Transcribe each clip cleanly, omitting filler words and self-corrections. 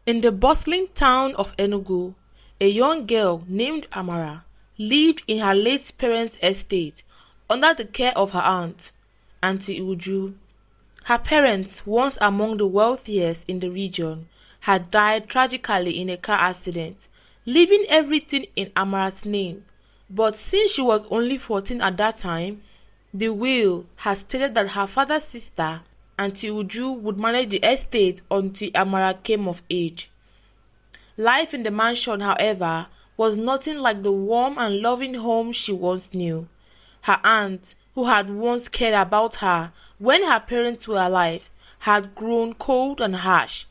In the bustling town of Enugu, a young girl named Amara lived in her late parents' estate under the care of her aunt, Auntie Uju. Her parents, once among the wealthiest in the region, had died tragically in a car accident, leaving everything in Amara's name. But since she was only 14 at that time, the will had stated that her father's sister, Auntie Uju, would manage the estate until Amara came of age. Life in the mansion, however, was nothing like the warm and loving home she once knew. Her aunt, who had once cared about her when her parents were alive, had grown cold and harsh.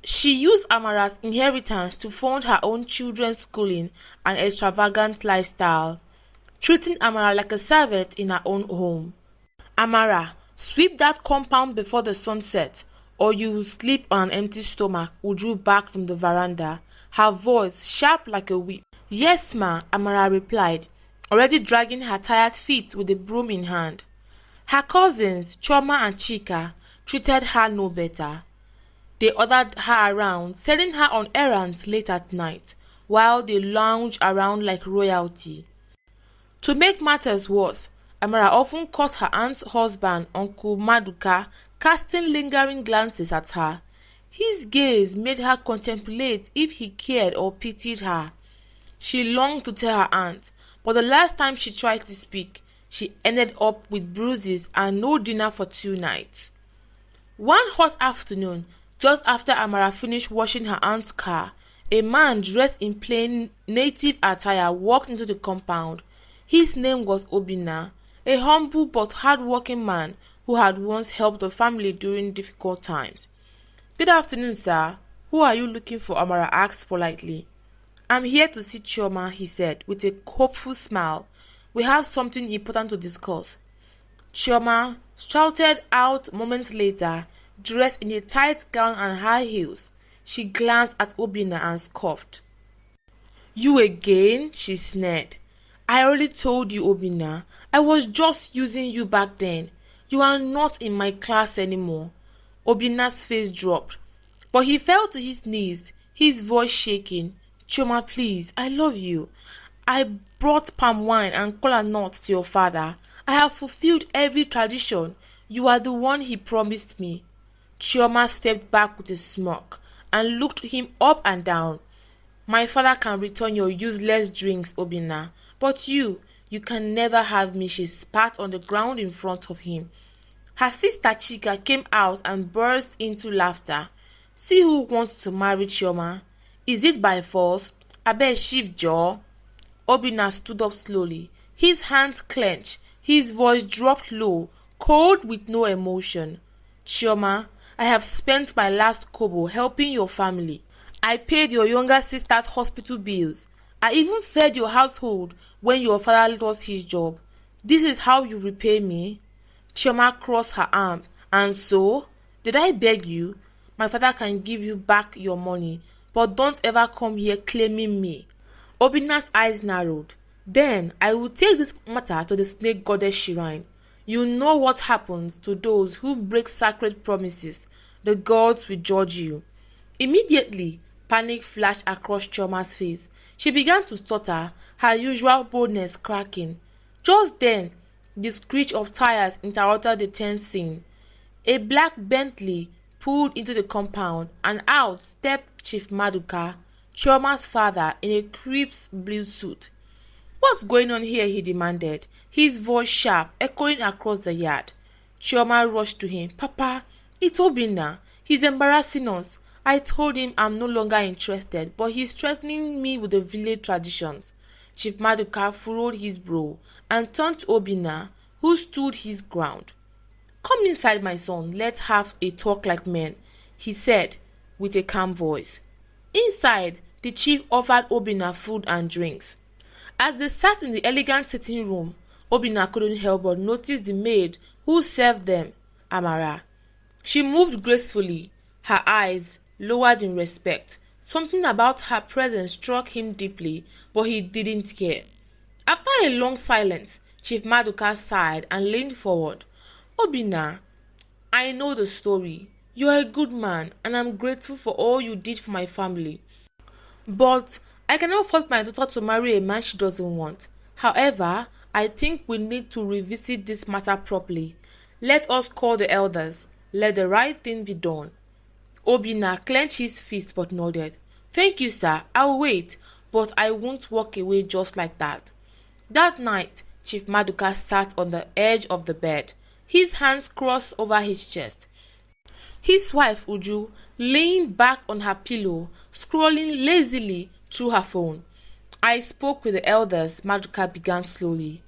She used Amara's inheritance to fund her own children's schooling and extravagant lifestyle, treating Amara like a servant in her own home. Amara, sweep that compound before the sunset, or you will sleep on an empty stomach, Uju back from the veranda, her voice sharp like a whip. Yes, ma, Amara replied, already dragging her tired feet with a broom in hand. Her cousins, Chama and Chika, treated her no better. They ordered her around, sending her on errands late at night, while they lounged around like royalty. To make matters worse, Amara often caught her aunt's husband, Uncle Maduka, casting lingering glances at her. His gaze made her contemplate if he cared or pitied her. She longed to tell her aunt, but the last time she tried to speak, she ended up with bruises and no dinner for 2 nights. One hot afternoon, just after Amara finished washing her aunt's car, a man dressed in plain native attire walked into the compound. His name was Obina, a humble but hard-working man who had once helped the family during difficult times. Good afternoon, sir. Who are you looking for? Amara asked politely. I'm here to see Chama, he said, with a hopeful smile. We have something important to discuss. Chama shouted out moments later, dressed in a tight gown and high heels. She glanced at Obina and scoffed. You again? She sneered. I already told you, Obina. I was just using you back then. You are not in my class anymore. Obina's face dropped, but he fell to his knees, his voice shaking. Choma, please, I love you. I brought palm wine and kola nuts to your father. I have fulfilled every tradition. You are the one he promised me. Chioma stepped back with a smirk and looked him up and down. My father can return your useless drinks, Obina, but you can never have me, she spat on the ground in front of him. Her sister Chika came out and burst into laughter. See who wants to marry Chioma. Is it by force? Abeg shift jaw. Obina stood up slowly. His hands clenched. His voice dropped low, cold with no emotion. Chioma, I have spent my last kobo helping your family. I paid your younger sister's hospital bills. I even fed your household when your father lost his job. This is how you repay me? Chioma crossed her arm. And so? Did I beg you? My father can give you back your money, but don't ever come here claiming me. Obina's eyes narrowed. Then I will take this matter to the snake goddess shrine. You know what happens to those who break sacred promises. The gods will judge you. Immediately, panic flashed across Chioma's face. She began to stutter, her usual boldness cracking. Just then, the screech of tires interrupted the tense scene. A black Bentley pulled into the compound, and out stepped Chief Maduka, Chioma's father, in a crisp blue suit. What's going on here? He demanded, his voice sharp, echoing across the yard. Chioma rushed to him. Papa, it's Obina. He's embarrassing us. I told him I'm no longer interested, but he's threatening me with the village traditions. Chief Maduka furrowed his brow and turned to Obina, who stood his ground. Come inside, my son. Let's have a talk like men, he said with a calm voice. Inside, the chief offered Obina food and drinks. As they sat in the elegant sitting room, Obina couldn't help but notice the maid who served them, Amara. She moved gracefully, her eyes lowered in respect. Something about her presence struck him deeply, but he didn't care. After a long silence, Chief Maduka sighed and leaned forward. Obina, I know the story. You are a good man, and I'm grateful for all you did for my family. But I cannot force my daughter to marry a man she doesn't want. However, I think we need to revisit this matter properly. Let us call the elders. Let the right thing be done. Obina clenched his fist but nodded. Thank you, sir. I'll wait, but I won't walk away just like that. That night, Chief Maduka sat on the edge of the bed, his hands crossed over his chest. His wife Uju leaned back on her pillow, scrolling lazily through her phone. I spoke with the elders, Maduka began slowly.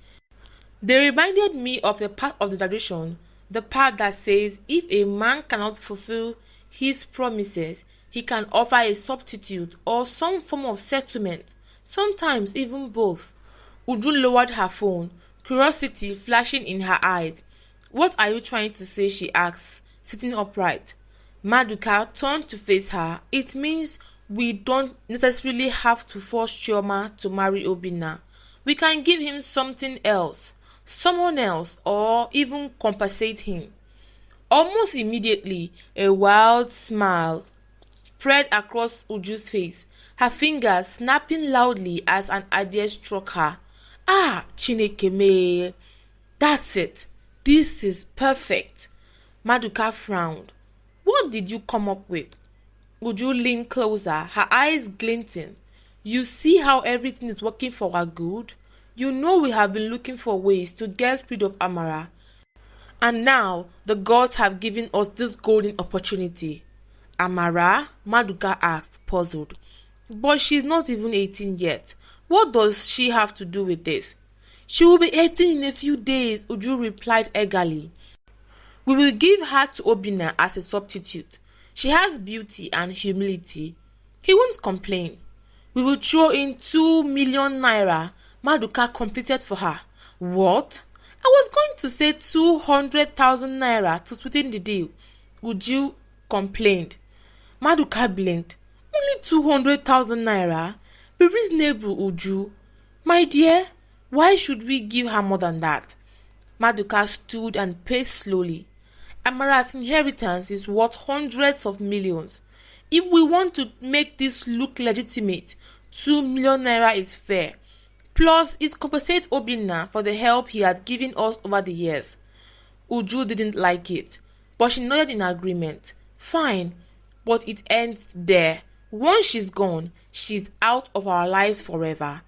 They reminded me of the part of the tradition, the part that says if a man cannot fulfill his promises, he can offer a substitute or some form of settlement, sometimes even both. Uju lowered her phone, curiosity flashing in her eyes. What are you trying to say? She asked, sitting upright. Maduka turned to face her. It means we don't necessarily have to force Chama to marry Obina. We can give him something else, someone else, or even compensate him. Almost immediately, a wild smile spread across Uju's face, her fingers snapping loudly as an idea struck her. Ah, Chineke me. That's it. This is perfect. Maduka frowned. What did you come up with? Uju leaned closer, her eyes glinting. You see how everything is working for our good? You know we have been looking for ways to get rid of Amara. And now the gods have given us this golden opportunity. Amara? Maduka asked, puzzled. But she's not even 18 yet. What does she have to do with this? She will be 18 in a few days, Uju replied eagerly. We will give her to Obina as a substitute. She has beauty and humility. He won't complain. We will throw in 2 million naira. Maduka completed for her. What? I was going to say 200,000 naira to sweeten the deal. Uju complained. Maduka blinked. Only 200,000 naira? Be reasonable, Uju. My dear, why should we give her more than that? Maduka stood and paced slowly. Amara's inheritance is worth hundreds of millions. If we want to make this look legitimate, 2 million naira is fair. Plus, it compensates Obina for the help he had given us over the years. Uju didn't like it, but she nodded in agreement. Fine, but it ends there. Once she's gone, she's out of our lives forever.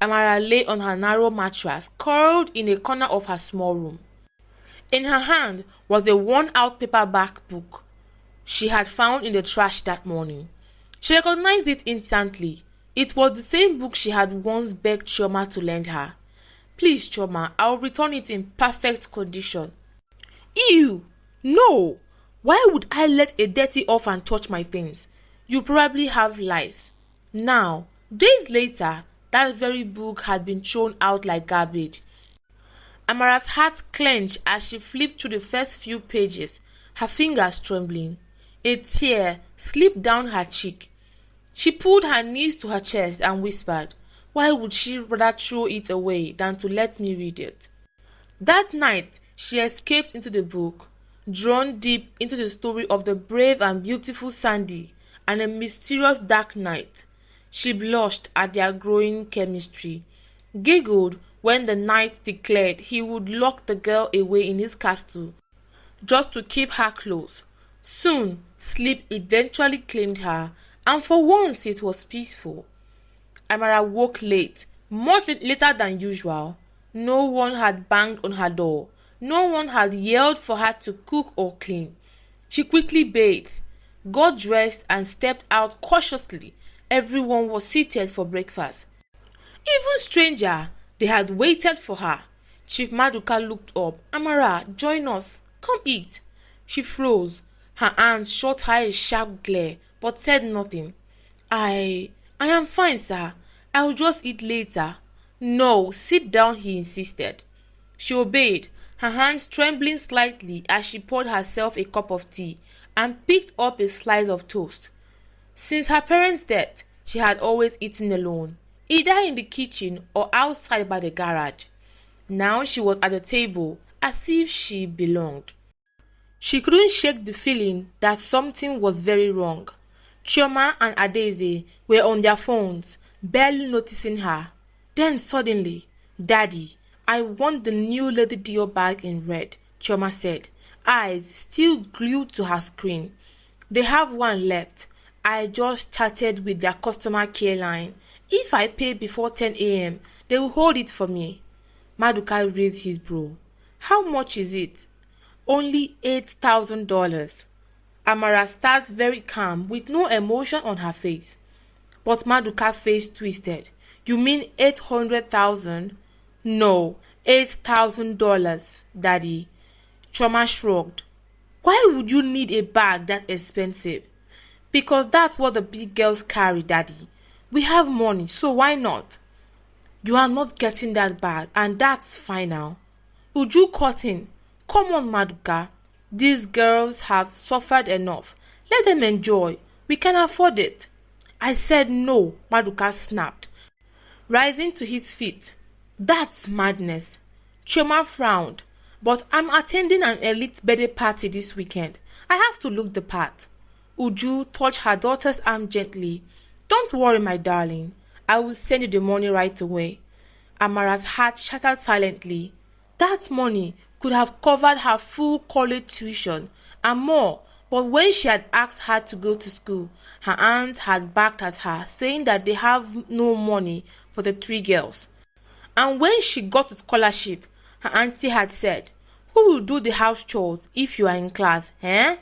Amara lay on her narrow mattress, curled in a corner of her small room. In her hand was a worn-out paperback book she had found in the trash that morning. She recognized it instantly. It was the same book she had once begged Chama to lend her. Please, Chama, I'll return it in perfect condition. Ew! No! Why would I let a dirty orphan touch my things? You probably have lice. Now, days later, that very book had been thrown out like garbage. Amara's heart clenched as she flipped through the first few pages, her fingers trembling. A tear slipped down her cheek. She pulled her knees to her chest and whispered, why would she rather throw it away than to let me read it? That night, she escaped into the book, drawn deep into the story of the brave and beautiful Sandy and a mysterious dark night. She blushed at their growing chemistry, giggled when the knight declared he would lock the girl away in his castle just to keep her close. Soon, sleep eventually claimed her, and for once it was peaceful. Amara woke late, much later than usual. No one had banged on her door. No one had yelled for her to cook or clean. She quickly bathed, got dressed, and stepped out cautiously. Everyone was seated for breakfast. Even stranger, they had waited for her. Chief Maduka looked up. Amara, join us. Come eat. She froze. Her hands shot her a sharp glare, but said nothing. I am fine, sir. I'll just eat later. No, sit down, he insisted. She obeyed, her hands trembling slightly as she poured herself a cup of tea and picked up a slice of toast. Since her parents' death, she had always eaten alone, either in the kitchen or outside by the garage. Now she was at the table, as if she belonged. She couldn't shake the feeling that something was very wrong. Chama and Adaeze were on their phones, barely noticing her. Then suddenly, "Daddy, I want the new Lady Dior bag in red," Chama said, eyes still glued to her screen. "They have one left. I just chatted with their customer care line. If I pay before 10 a.m., they will hold it for me." Maduka raised his brow. "How much is it?" "Only $8,000. Amara sat very calm with no emotion on her face. But Maduka's face twisted. "You mean 800,000? "No, $8,000, Daddy." Chama shrugged. "Why would you need a bag that expensive?" "Because that's what the big girls carry, Daddy. We have money, so why not?" "You are not getting that bag, and that's final." Uju cut in. "Come on, Maduka. These girls have suffered enough. Let them enjoy. We can afford it." "I said no," Maduka snapped, rising to his feet. "That's madness." Choma frowned. "But I'm attending an elite birthday party this weekend. I have to look the part." Uju touched her daughter's arm gently. "Don't worry, my darling. I will send you the money right away." Amara's heart shattered silently. That money could have covered her full college tuition and more, but when she had asked her to go to school, her aunt had backed at her, saying that they have no money for the three girls. And when she got a scholarship, her auntie had said, "Who will do the house chores if you are in class, eh?"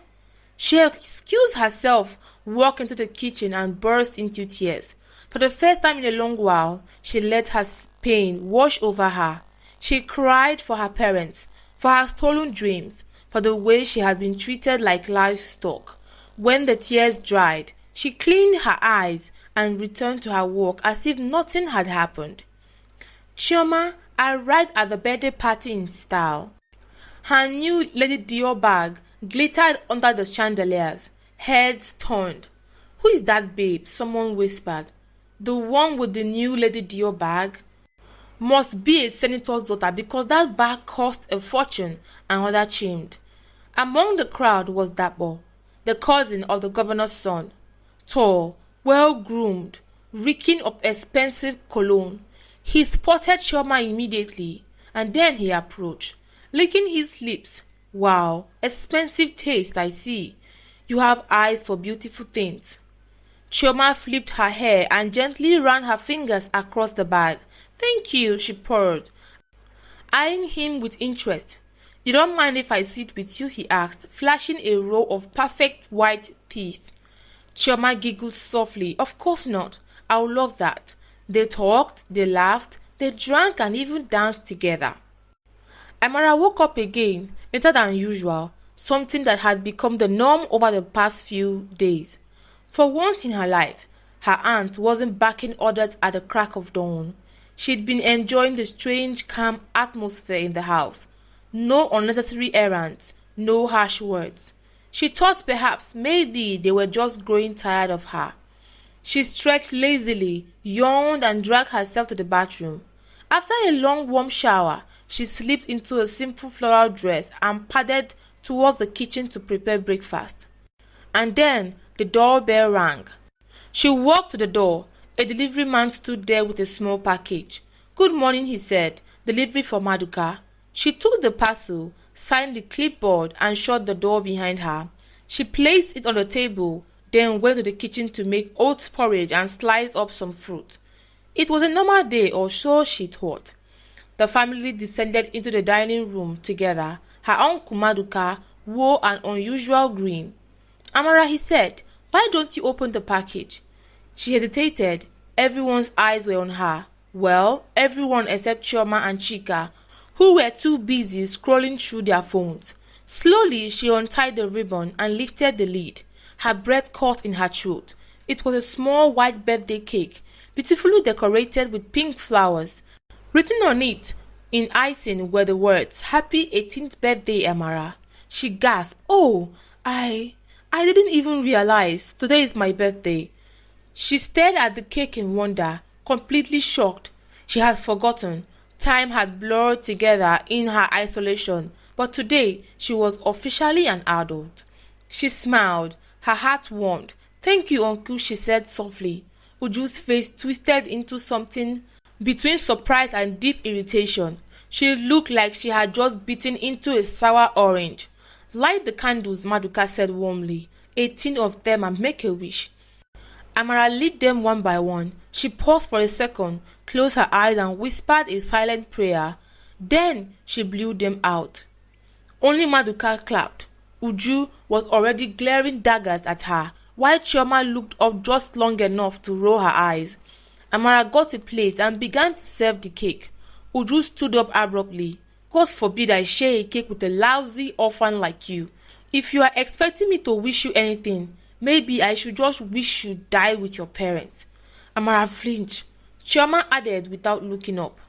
She excused herself, walked into the kitchen and burst into tears. For the first time in a long while, she let her pain wash over her. She cried for her parents, for her stolen dreams, for the way she had been treated like livestock. When the tears dried, she cleaned her eyes and returned to her work as if nothing had happened. Chama arrived at the birthday party in style. Her new Lady Dior bag glittered under the chandeliers. Heads turned. "Who is that babe?" someone whispered. "The one with the new Lady Dior bag?" "Must be a senator's daughter because that bag cost a fortune," another chimed. Among the crowd was Dapo, the cousin of the governor's son. Tall, well-groomed, reeking of expensive cologne. He spotted Choma immediately, and then he approached, licking his lips. "Wow, expensive taste, I see. You have eyes for beautiful things." Choma flipped her hair and gently ran her fingers across the bag. "Thank you," she purred, eyeing him with interest. "You don't mind if I sit with you?" he asked, flashing a row of perfect white teeth. Choma giggled softly. "Of course not. I would love that." They talked, they laughed, they drank and even danced together. Amara woke up again, later than usual, something that had become the norm over the past few days. For once in her life, her aunt wasn't barking orders at the crack of dawn. She'd been enjoying the strange, calm atmosphere in the house. No unnecessary errands, no harsh words. She thought perhaps maybe they were just growing tired of her. She stretched lazily, yawned and dragged herself to the bathroom. After a long warm shower, she slipped into a simple floral dress and padded towards the kitchen to prepare breakfast. And then the doorbell rang. She walked to the door. A delivery man stood there with a small package. "Good morning," he said. "Delivery for Maduka." She took the parcel, signed the clipboard and shut the door behind her. She placed it on the table, then went to the kitchen to make oat porridge and slice up some fruit. It was a normal day, or so she thought. The family descended into the dining room together. Her uncle Maduka wore an unusual grin. "Amara," he said, "why don't you open the package?" She hesitated. Everyone's eyes were on her. Well, everyone except Choma and Chika, who were too busy scrolling through their phones. Slowly, she untied the ribbon and lifted the lid. Her breath caught in her throat. It was a small white birthday cake, beautifully decorated with pink flowers. Written on it, in icing, were the words, "Happy 18th birthday, Amara." She gasped. "Oh, I didn't even realize today is my birthday." She stared at the cake in wonder, completely shocked. She had forgotten. Time had blurred together in her isolation, But today she was officially an adult. She smiled, her heart warmed. "Thank you, uncle," she said softly. Uju's face twisted into something between surprise and deep irritation. She looked like she had just bitten into a sour orange. "Light the candles," Maduka said warmly. "18 of them, and make a wish." Amara lit them one by one. She paused for a second, closed her eyes and whispered a silent prayer. Then she blew them out. Only Maduka clapped. Uju was already glaring daggers at her, while Chama looked up just long enough to roll her eyes. Amara got a plate and began to serve the cake. Uju stood up abruptly. "God forbid I share a cake with a lousy orphan like you. If you are expecting me to wish you anything, maybe I should just wish you die with your parents." Amara flinched. Chioma added without looking up,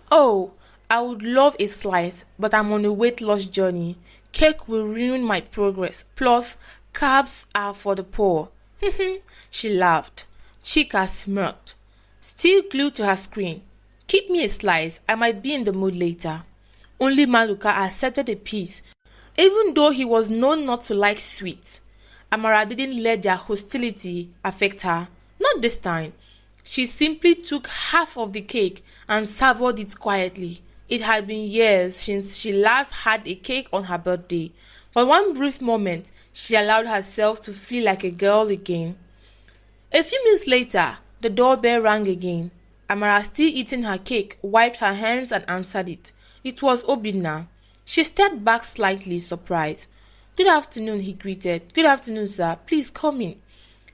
"Oh, I would love a slice, but I'm on a weight loss journey. Cake will ruin my progress. Plus, carbs are for the poor." She laughed. Chika smirked. Still glued to her screen. "Keep me a slice. I might be in the mood later." Only Maluka accepted a piece, even though he was known not to like sweets. Amara didn't let their hostility affect her. Not this time. She simply took half of the cake and savored it quietly. It had been years since she last had a cake on her birthday. For one brief moment, she allowed herself to feel like a girl again. A few minutes later, the doorbell rang again. Amara, still eating her cake, wiped her hands and answered it. It was Obina. She stepped back slightly, surprised. "Good afternoon," he greeted. "Good afternoon, sir. Please come in."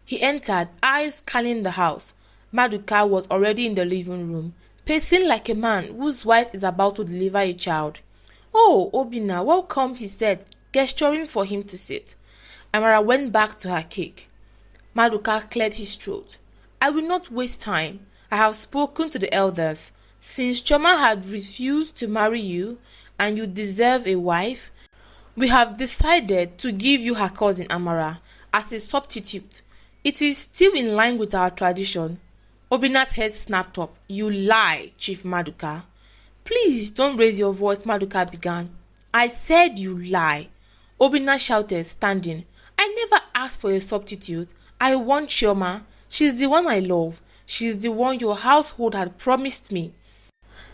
He entered, eyes scanning the house. Maduka was already in the living room, pacing like a man whose wife is about to deliver a child. "Oh, Obina, welcome," he said, gesturing for him to sit. Amara went back to her cake. Maduka cleared his throat. "I will not waste time. I have spoken to the elders. Since Chama had refused to marry you, and you deserve a wife, we have decided to give you her cousin Amara as a substitute. It is still in line with our tradition." Obina's head snapped up. "You lie, Chief Maduka." "Please don't raise your voice," Maduka began. "I said you lie," Obina shouted, standing. "I never asked for a substitute. I want Chioma. She's the one I love. She's the one your household had promised me."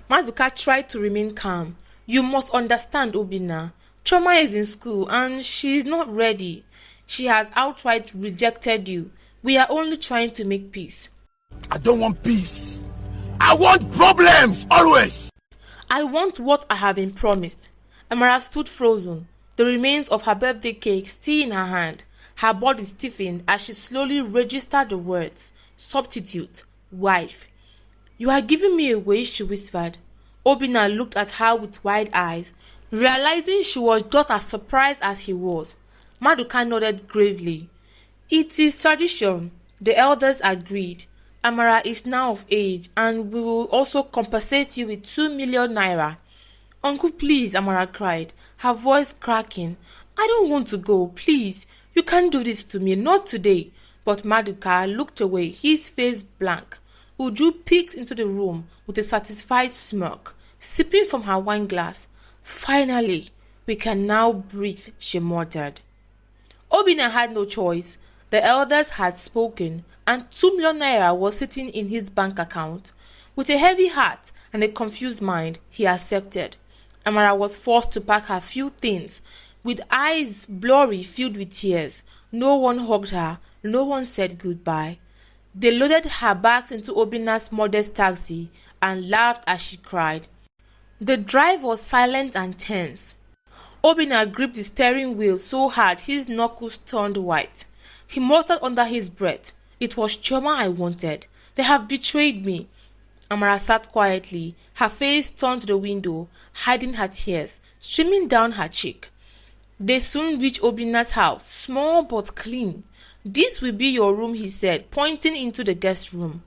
Maduka tried to remain calm. "You must understand, Obina. Chioma is in school and she's not ready. She has outright rejected you. We are only trying to make peace." "I don't want peace. I want problems, always." "I want what I have been promised." Amara stood frozen, the remains of her birthday cake still in her hand. Her body stiffened as she slowly registered the words, "Substitute, wife." "You are giving me away," she whispered. Obina looked at her with wide eyes, realizing she was just as surprised as he was. Maduka nodded gravely. "It is tradition." The elders agreed. "Amara is now of age, and we will also compensate you with 2 million naira. "Uncle, please," Amara cried, her voice cracking. "I don't want to go, please. You can't do this to me, not today." But Maduka looked away, his face blank. Uju peeked into the room with a satisfied smirk, sipping from her wine glass. "Finally, we can now breathe," she muttered. Obina had no choice. The elders had spoken, and 2 million naira was sitting in his bank account. With a heavy heart and a confused mind, he accepted. Amara was forced to pack her few things, with eyes blurry, filled with tears. No one hugged her, no one said goodbye. They loaded her bags into Obina's modest taxi and laughed as she cried. The drive was silent and tense. Obina gripped the steering wheel so hard his knuckles turned white. He muttered under his breath, "It was Choma I wanted. They have betrayed me." Amara sat quietly, her face turned to the window, hiding her tears, streaming down her cheek. They soon reached Obina's house, small but clean. "This will be your room," he said, pointing into the guest room.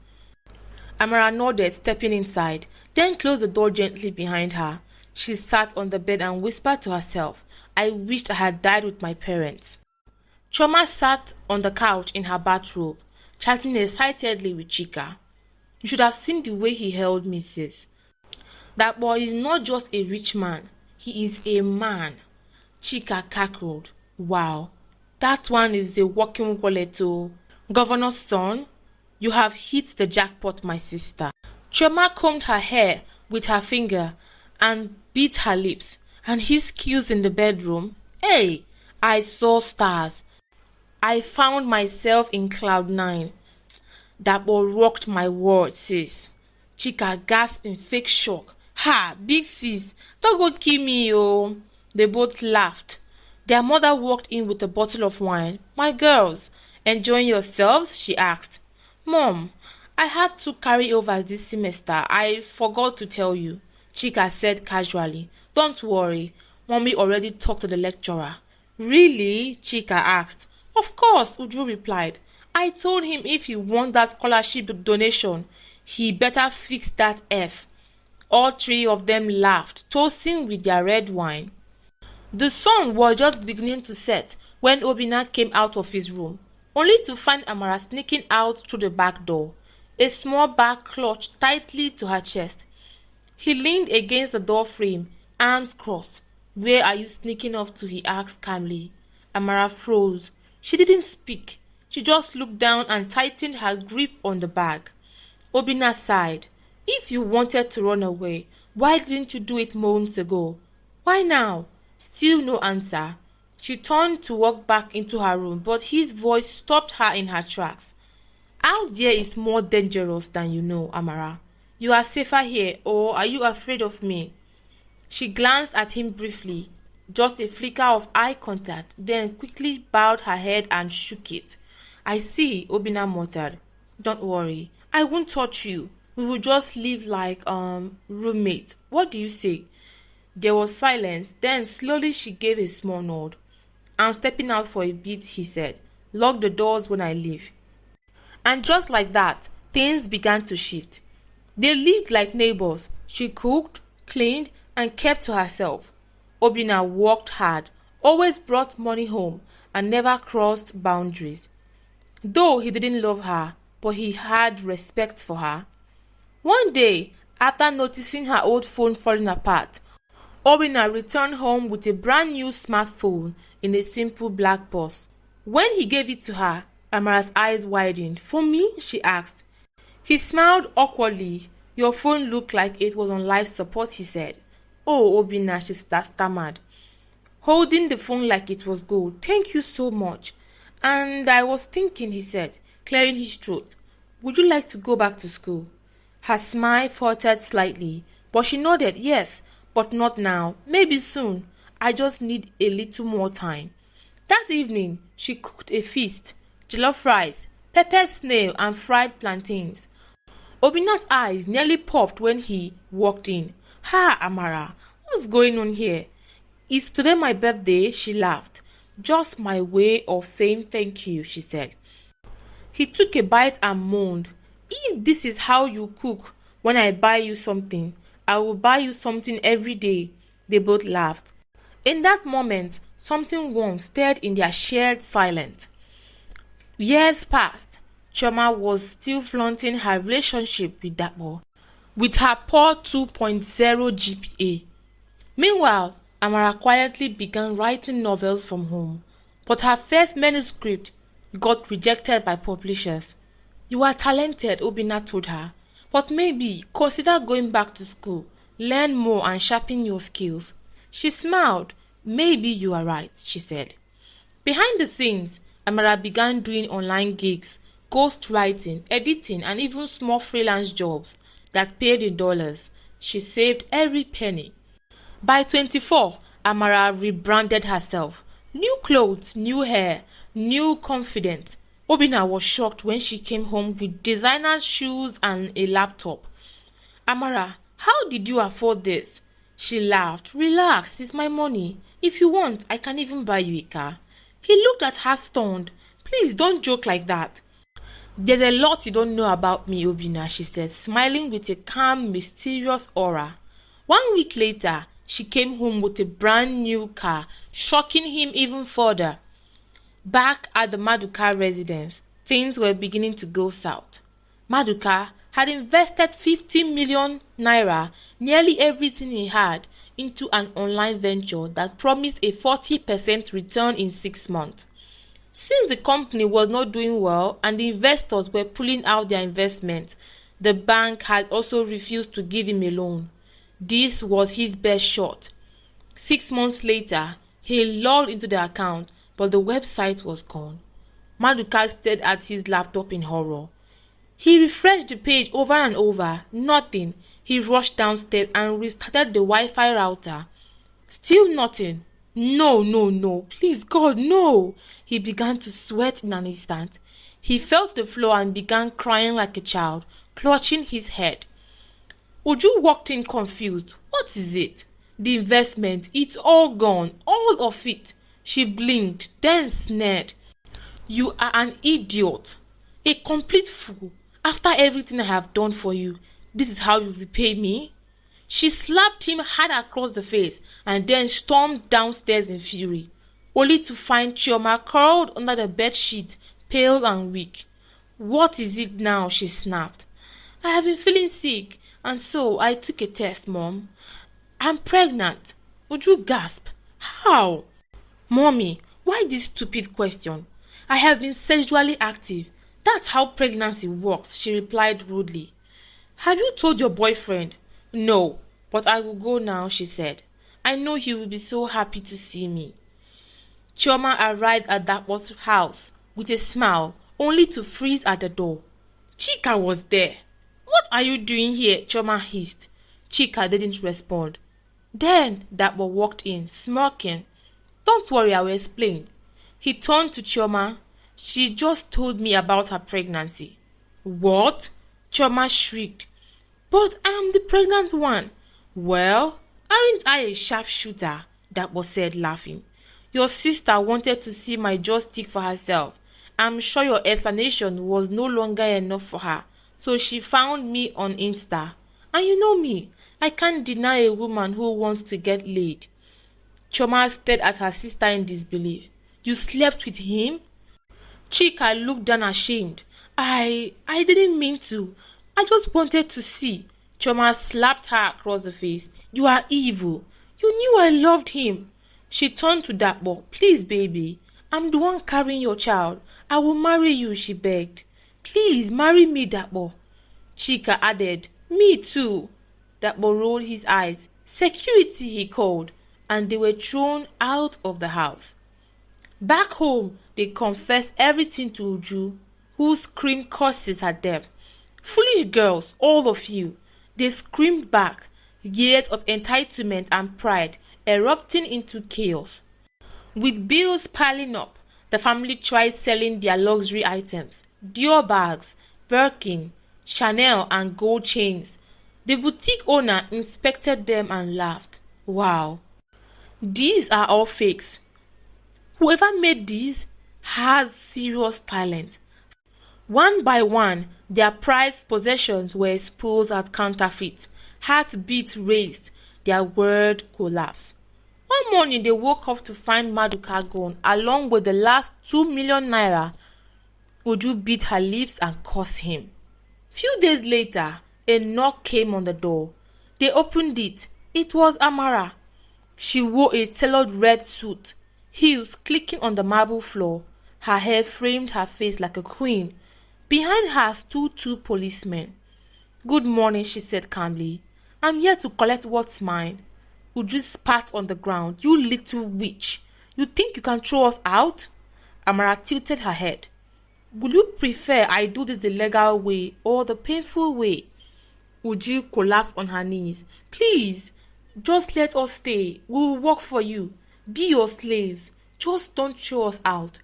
Amara nodded, stepping inside, then closed the door gently behind her. She sat on the bed and whispered to herself, "I wished I had died with my parents." Choma sat on the couch in her bathrobe, chatting excitedly with Chika. "You should have seen the way he held me, sis. That boy is not just a rich man, he is a man." Chika cackled. Wow, that one is a walking wallet, oh. Governor's son, you have hit the jackpot, my sister. Chama combed her hair with her finger and bit her lips. And his cues in the bedroom. Hey, I saw stars. I found myself in cloud 9. That boy rocked my world, sis. Chika gasped in fake shock. Ha, big sis, don't go kill me, oh. They both laughed. Their mother walked in with a bottle of wine. My girls, enjoying yourselves? She asked. Mom, I had to carry over this semester. I forgot to tell you, Chika said casually. Don't worry, Mommy already talked to the lecturer. Really? Chika asked. Of course, Uju replied. I told him if he wants that scholarship donation, he better fix that F. All three of them laughed, toasting with their red wine. The sun was just beginning to set when Obina came out of his room, only to find Amara sneaking out through the back door, a small bag clutched tightly to her chest. He leaned against the door frame, arms crossed. Where are you sneaking off to? He asked calmly. Amara froze. She didn't speak. She just looked down and tightened her grip on the bag. Obina sighed. If you wanted to run away, why didn't you do it months ago? Why now? Still no answer. She turned to walk back into her room, but his voice stopped her in her tracks. Out there is more dangerous than you know, Amara. You are safer here, or are you afraid of me? She glanced at him briefly, just a flicker of eye contact, then quickly bowed her head and shook it. I see, Obina muttered. Don't worry, I won't touch you. We will just live like, roommates. What do you say? There was silence, then slowly she gave a small nod. I'm stepping out for a bit, he said. Lock the doors when I leave. And just like that, things began to shift. They lived like neighbors. She cooked, cleaned, and kept to herself. Obina worked hard, always brought money home, and never crossed boundaries. Though he didn't love her, but he had respect for her. One day, after noticing her old phone falling apart, Obina returned home with a brand new smartphone in a simple black box. When he gave it to her, Amara's eyes widened. For me? She asked. He smiled awkwardly. Your phone looked like it was on life support, he said. Oh, Obina, she stammered, holding the phone like it was gold. Thank you so much. And I was thinking, he said, clearing his throat. Would you like to go back to school? Her smile faltered slightly, but she nodded yes, but not now. Maybe soon. I just need a little more time. That evening, she cooked a feast, jollof rice, peppered snail, and fried plantains. Obina's eyes nearly popped when he walked in. Ha, Amara, what's going on here? Is today my birthday? She laughed. Just my way of saying thank you, she said. He took a bite and moaned. If this is how you cook when I buy you something, I will buy you something every day. They both laughed. In that moment, something warm stirred in their shared silence. Years passed. Chama was still flaunting her relationship with that boy, with her poor 2.0 GPA. Meanwhile, Amara quietly began writing novels from home, but her first manuscript got rejected by publishers. You are talented, Obina told her, but maybe consider going back to school, learn more and sharpen your skills. She smiled. Maybe you are right, she said. Behind the scenes, Amara began doing online gigs, ghostwriting, editing, and even small freelance jobs that paid in dollars. She saved every penny. By 24, Amara rebranded herself. New clothes, new hair, new confidence. Obina was shocked when she came home with designer shoes and a laptop. Amara, how did you afford this? She laughed. Relax, it's my money. If you want, I can even buy you a car. He looked at her stunned. Please don't joke like that. There's a lot you don't know about me, Obina, she said, smiling with a calm, mysterious aura. 1 week later, she came home with a brand new car, shocking him even further. Back at the Maduka residence, things were beginning to go south. Maduka had invested 50 million naira, nearly everything he had, into an online venture that promised a 40% return in 6 months. Since the company was not doing well and the investors were pulling out their investment, the bank had also refused to give him a loan. This was his best shot. 6 months later, he logged into the account, but the website was gone. Maduka stared at his laptop in horror. He refreshed the page over and over. Nothing. He rushed downstairs and restarted the Wi-Fi router. Still nothing. No. Please, God, no. He began to sweat in an instant. He fell to the floor and began crying like a child, clutching his head. Uju walked in confused. What is it? The investment. It's all gone. All of it. She blinked, then sneered. You are an idiot. A complete fool. After everything I have done for you, this is how you repay me? She slapped him hard across the face and then stormed downstairs in fury, only to find Chama curled under the bedsheet, pale and weak. What is it now? She snapped. I have been feeling sick, and so I took a test, Mom. I'm pregnant. Would you gasp? How? Mommy, why this stupid question? I have been sexually active. That's how pregnancy works, she replied rudely. Have you told your boyfriend? No, but I will go now, she said. I know he will be so happy to see me. Chama arrived at Dapo's house with a smile, only to freeze at the door. Chika was there. What are you doing here? Chama hissed. Chika didn't respond. Then Dapo walked in, smirking. Don't worry, I will explain. He turned to Chama. She just told me about her pregnancy. What? Chama shrieked. But I am the pregnant one. Well, aren't I a sharpshooter? Dapo said, laughing. Your sister wanted to see my joystick for herself. I'm sure your explanation was no longer enough for her, so she found me on Insta. And you know me, I can't deny a woman who wants to get laid. Chama stared at her sister in disbelief. You slept with him? Chika looked down ashamed. I didn't mean to. I just wanted to see. Choma slapped her across the face. You are evil. You knew I loved him. She turned to Dapo. Please, baby. I'm the one carrying your child. I will marry you, she begged. Please, marry me, Dapo. Chika added, Me too. Dapo rolled his eyes. Security, he called, and they were thrown out of the house. Back home, they confessed everything to Uju, who screamed curses at them. Foolish girls, all of you. They screamed back, years of entitlement and pride erupting into chaos. With bills piling up, the family tried selling their luxury items, Dior bags, Birkin, Chanel and gold chains. The boutique owner inspected them and laughed. Wow, these are all fakes. Whoever made these has serious talent. One by one, their prized possessions were exposed as counterfeit. Heartbeats raised, their world collapsed. One morning, they woke up to find Maduka gone, along with the last 2 million naira. Uju bit her lips and cursed him. Few days later, a knock came on the door. They opened it. It was Amara. She wore a tailored red suit, heels clicking on the marble floor. Her hair framed her face like a queen. Behind her stood 2 policemen. Good morning, she said calmly. I'm here to collect what's mine. Uju spat on the ground. You little witch. You think you can throw us out? Amara tilted her head. Would you prefer I do this the legal way or the painful way? Uju collapsed on her knees. Please, just let us stay. We will work for you. Be your slaves. Just don't throw us out.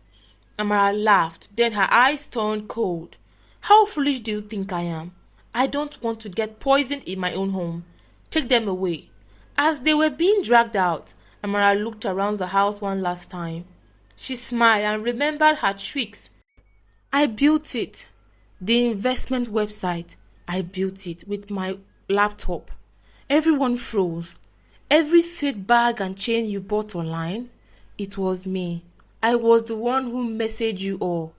Amara laughed. Then her eyes turned cold. How foolish do you think I am? I don't want to get poisoned in my own home. Take them away. As they were being dragged out, Amara looked around the house one last time. She smiled and remembered her tricks. I built it. The investment website. I built it with my laptop. Everyone froze. Every fake bag and chain you bought online, it was me. I was the one who messaged you all.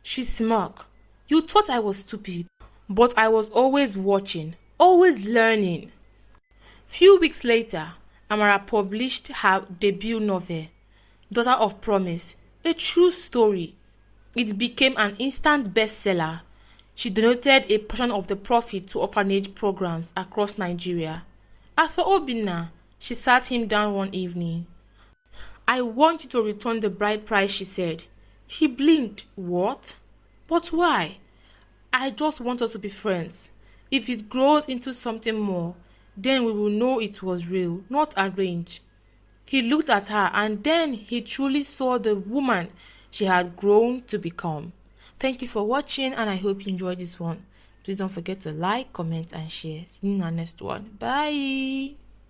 She smirked. You thought I was stupid, but I was always watching, always learning. Few weeks later, Amara published her debut novel, Daughter of Promise, a true story. It became an instant bestseller. She donated a portion of the profit to orphanage programs across Nigeria. As for Obina, she sat him down one evening. "I want you to return the bride price," she said. He blinked. "What? But why?" "I just want us to be friends. If it grows into something more, then we will know it was real, not arranged." He looked at her and then he truly saw the woman she had grown to become. Thank you for watching and I hope you enjoyed this one. Please don't forget to like, comment and share. See you in our next one. Bye.